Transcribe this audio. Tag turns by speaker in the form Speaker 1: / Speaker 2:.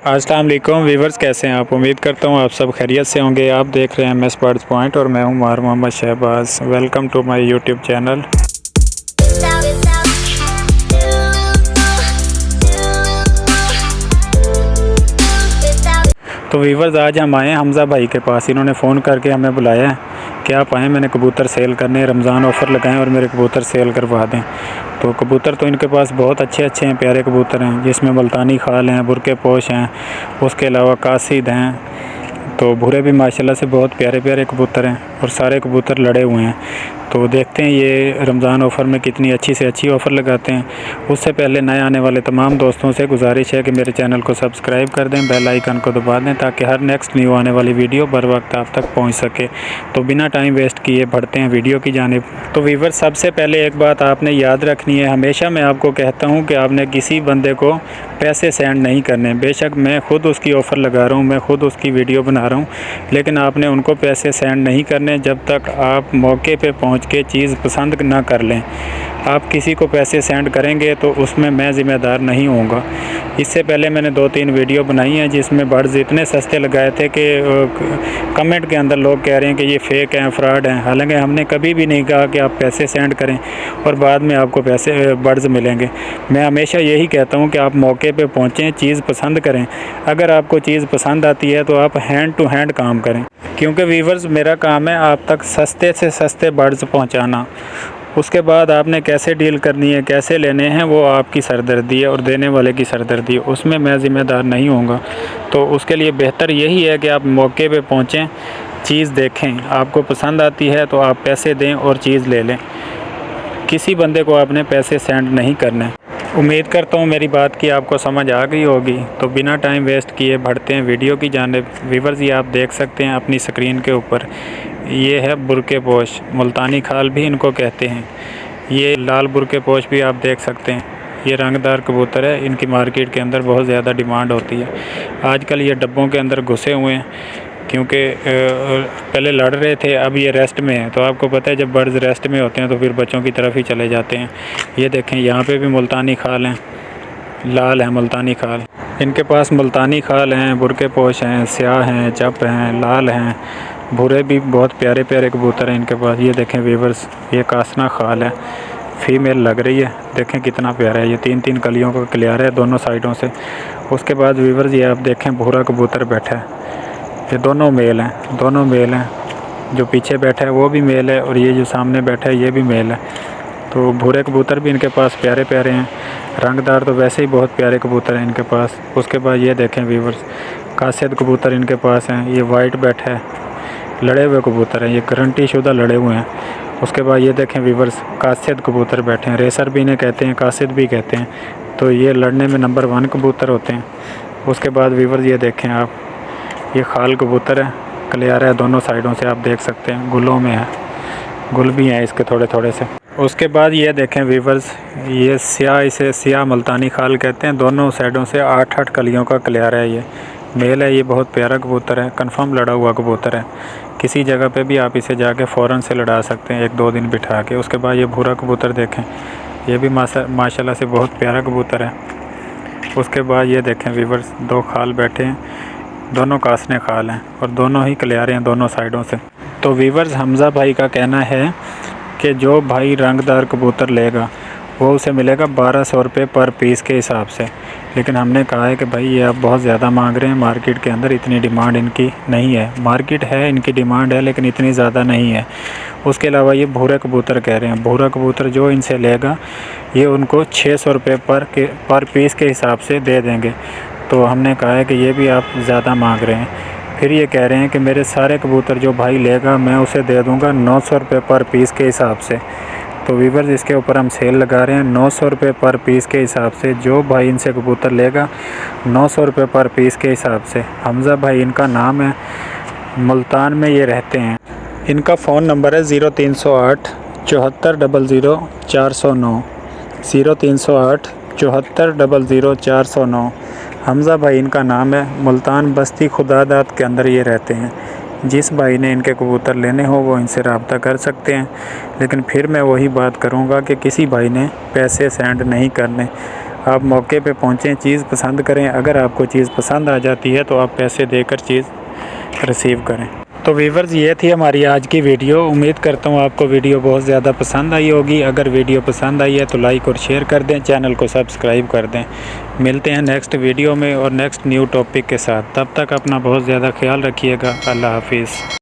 Speaker 1: अस्सलाम वालेकुम वीवर्स, कैसे हैं आप। उम्मीद करता हूँ आप सब खैरियत से होंगे। आप देख रहे हैं MS बर्ड्स पॉइंट और मैं हूँ मार Mohammad Shahbaz. Welcome to my YouTube channel. तो वीवर्स, आज हम आए हैं हमज़ा भाई के पास। इन्होंने फ़ोन करके हमें बुलाया है कि आप आएँ, मैंने कबूतर सेल करने, रमज़ान ऑफ़र लगाएं और मेरे कबूतर सेल करवा दें। तो कबूतर तो इनके पास बहुत अच्छे हैं, प्यारे कबूतर हैं, जिसमें मुल्तानी खाल हैं, बुरके पोश हैं, उसके अलावा कासिद हैं। तो भूरे भी माशाल्लाह से बहुत प्यारे कबूतर हैं और सारे कबूतर लड़े हुए हैं। तो देखते हैं ये रमज़ान ऑफ़र में कितनी अच्छी से अच्छी ऑफ़र लगाते हैं। उससे पहले नए आने वाले तमाम दोस्तों से गुजारिश है कि मेरे चैनल को सब्सक्राइब कर दें, बेल आइकन को दबा दें ताकि हर नेक्स्ट न्यू आने वाली वीडियो बर वक्त आप तक पहुंच सके। तो बिना टाइम वेस्ट किए बढ़ते हैं वीडियो की जानिब। तो वीवर, सबसे पहले एक बात आपने याद रखनी है, हमेशा मैं आपको कहता हूँ कि आपने किसी बंदे को पैसे सेंड नहीं करने। बेशक मैं ख़ुद उसकी ऑफ़र लगा रहा हूँ, मैं ख़ुद उसकी वीडियो बना रहा हूँ, लेकिन आपने उनको पैसे सेंड नहीं करने जब तक आप मौके पे पहुँच के चीज़ पसंद ना कर लें। आप किसी को पैसे सेंड करेंगे तो उसमें मैं ज़िम्मेदार नहीं होऊंगा। इससे पहले मैंने 2-3 वीडियो बनाई हैं जिसमें बर्ड्स इतने सस्ते लगाए थे कि कमेंट के अंदर लोग कह रहे हैं कि ये फ़ेक हैं, फ्रॉड हैं। हालांकि हमने कभी भी नहीं कहा कि आप पैसे सेंड करें और बाद में आपको पैसे बर्ड्स मिलेंगे। मैं हमेशा यही कहता हूँ कि आप मौके पे पहुँचें, चीज़ पसंद करें। अगर आपको चीज़ पसंद आती है तो आप हैंड टू हैंड काम करें, क्योंकि वीवर्स मेरा काम है आप तक सस्ते से सस्ते बर्ड्स पहुँचाना। उसके बाद आपने कैसे डील करनी है, कैसे लेने हैं, वो आपकी सरदर्दी है और देने वाले की सरदर्दी है, उसमें मैं ज़िम्मेदार नहीं होऊंगा। तो उसके लिए बेहतर यही है कि आप मौके पे पहुँचें, चीज़ देखें, आपको पसंद आती है तो आप पैसे दें और चीज़ ले लें। किसी बंदे को आपने पैसे सेंड नहीं करने। उम्मीद करता हूँ मेरी बात की आपको समझ आ गई होगी। तो बिना टाइम वेस्ट किए बढ़ते हैं वीडियो की जानिब। वीवर्स, ये आप देख सकते हैं अपनी स्क्रीन के ऊपर, ये है बुरके पोश, मुल्तानी खाल भी इनको कहते हैं। ये लाल बुरके पोश भी आप देख सकते हैं। ये रंगदार कबूतर है, इनकी मार्केट के अंदर बहुत ज़्यादा डिमांड होती है। आजकल ये डब्बों के अंदर घुसे हुए हैं क्योंकि पहले लड़ रहे थे, अब ये रेस्ट में है। तो आपको पता है जब बर्ड्स रेस्ट में होते हैं तो फिर बच्चों की तरफ ही चले जाते हैं। ये देखें, यहाँ पे भी मुल्तानी खाल हैं, लाल है मुल्तानी खाल। इनके पास मुल्तानी खाल हैं, बुरके पोश हैं, स्याह हैं, चप हैं, लाल हैं, भूरे भी बहुत प्यारे कबूतर हैं इनके पास। ये देखें वीवर्स, ये कासना खाल है, फ़ीमेल लग रही है, देखें कितना प्यारा है। ये 3-3 कलियों का क्लियर है दोनों साइडों से। उसके बाद वीवर्स, ये आप देखें भूरा कबूतर बैठा है, ये दोनों मेल हैं। जो पीछे बैठा है वो भी मेल है और ये जो सामने बैठा है ये भी मेल है। तो भूरे कबूतर भी इनके पास प्यारे हैं, रंगदार तो वैसे ही बहुत प्यारे कबूतर हैं इनके पास। उसके बाद ये देखें वीवर्स, कासिद कबूतर इनके पास हैं। ये वाइट बैठा है, लड़े हुए कबूतर हैं, ये गारंटी शुदा लड़े हुए हैं। उसके बाद ये देखें वीवर्स, कासिद कबूतर बैठे हैं, रेसर भी इन्हें कहते हैं, कासिद भी कहते हैं। तो ये लड़ने में नंबर 1 कबूतर होते हैं। उसके बाद वीवर्स, ये देखें आप, ये खाल कबूतर है, क्लियर है दोनों साइडों से, आप देख सकते हैं गुलों में है, गुल भी हैं इसके थोड़े से। उसके बाद ये देखें वीवर्स, ये स्याह, इसे स्याह मुल्तानी खाल कहते हैं। दोनों साइडों से 8-8 कलियों का क्लियर है, ये मेल है। ये बहुत प्यारा कबूतर है, कंफर्म लड़ा हुआ कबूतर है। किसी जगह पे भी आप इसे जाके फ़ौरन से लड़ा सकते हैं 1-2 दिन बिठा के। उसके बाद ये भूरा कबूतर देखें, ये भी माशाल्लाह से बहुत प्यारा कबूतर है। उसके बाद ये देखें वीवर्स, 2 खाल बैठे हैं, दोनों कासने खाल हैं और दोनों ही क्लियर हैं दोनों साइडों से। तो वीवर्स, हमज़ा भाई का कहना है कि जो भाई रंगदार कबूतर लेगा वो उसे मिलेगा 1200 रुपये पर पीस के हिसाब से। लेकिन हमने कहा है कि भाई ये आप बहुत ज़्यादा मांग रहे हैं, मार्केट के अंदर इतनी डिमांड इनकी नहीं है। मार्केट है, इनकी डिमांड है, लेकिन इतनी ज़्यादा नहीं है। उसके अलावा ये भूरे कबूतर कह रहे हैं, भूरा कबूतर जो इनसे लेगा ये उनको 600 रुपये पर पीस के हिसाब से दे देंगे। तो हमने कहा है कि ये भी आप ज़्यादा मांग रहे हैं। फिर ये कह रहे हैं कि मेरे सारे कबूतर जो भाई लेगा मैं उसे दे दूँगा 900 रुपये पर पीस के हिसाब से। तो वीवर्स, इसके ऊपर हम सेल लगा रहे हैं 900 रुपये पर पीस के हिसाब से। जो भाई इनसे कबूतर लेगा 900 रुपये पर पीस के हिसाब से। हमज़ा भाई इनका नाम है, मुल्तान में ये रहते हैं। इनका फ़ोन नंबर है 0308 74 00 409, 0308 74 00 409। हमज़ा भाई इनका नाम है, मुल्तान बस्ती खुदादात के अंदर ये रहते हैं। जिस भाई ने इनके कबूतर लेने हो वो इनसे रब्ता कर सकते हैं। लेकिन फिर मैं वही बात करूँगा कि किसी भाई ने पैसे सेंड नहीं करने। आप मौके पे पहुँचें, चीज़ पसंद करें। अगर आपको चीज़ पसंद आ जाती है तो आप पैसे देकर चीज़ रिसीव करें। तो व्यूअर्स, ये थी हमारी आज की वीडियो। उम्मीद करता हूँ आपको वीडियो बहुत ज़्यादा पसंद आई होगी। अगर वीडियो पसंद आई है तो लाइक और शेयर कर दें, चैनल को सब्सक्राइब कर दें। मिलते हैं नेक्स्ट वीडियो में और नेक्स्ट न्यू टॉपिक के साथ। तब तक अपना बहुत ज़्यादा ख्याल रखिएगा। अल्लाह हाफिज़।